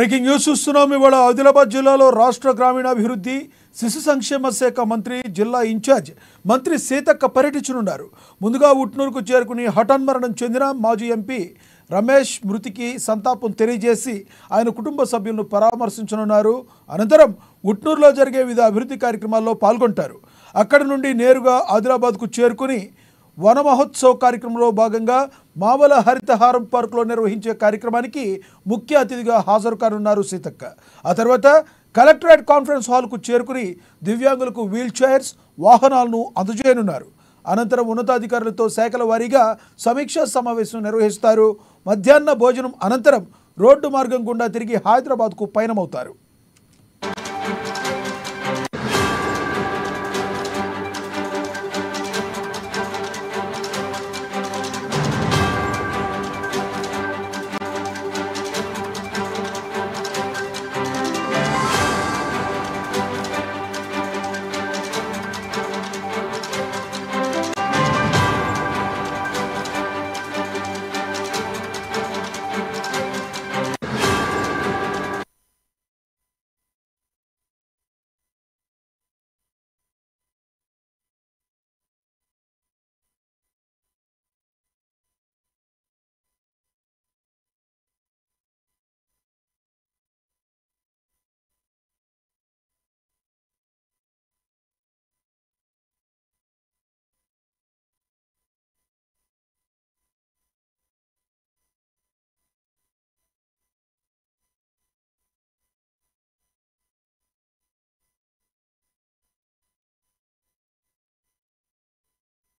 Breaking news చూస్తున్నాం. ఇవాళ ఆదిలాబాద్ జిల్లాలో రాష్ట్ర గ్రామీణాభివృద్ధి శిశు సంక్షేమ శాఖ మంత్రి జిల్లా ఇన్ఛార్జ్ మంత్రి సీతక్క పర్యటించనున్నారు. ముందుగా ఉట్నూరుకు చేరుకుని హఠాన్మరణం చెందిన మాజీ ఎంపీ రమేష్ మృతికి సంతాపం తెలియజేసి ఆయన కుటుంబ సభ్యులను పరామర్శించనున్నారు. అనంతరం ఉట్నూరులో జరిగే వివిధ అభివృద్ధి కార్యక్రమాల్లో పాల్గొంటారు. అక్కడి నుండి నేరుగా ఆదిలాబాద్కు చేరుకుని వన మహోత్సవ్ కార్యక్రమంలో భాగంగా మావల హరితహారం పార్కులో నిర్వహించే కార్యక్రమానికి ముఖ్య అతిథిగా హాజరు కానున్నారు సీతక్క. ఆ తర్వాత కలెక్టరేట్ కాన్ఫరెన్స్ హాల్కు చేరుకుని దివ్యాంగులకు వీల్ చైర్స్, వాహనాలను అందజేయనున్నారు. అనంతరం ఉన్నతాధికారులతో శాఖల వారీగా సమీక్షా సమావేశం నిర్వహిస్తారు. మధ్యాహ్న భోజనం అనంతరం రోడ్డు మార్గం గుండా తిరిగి హైదరాబాద్కు పయనమవుతారు.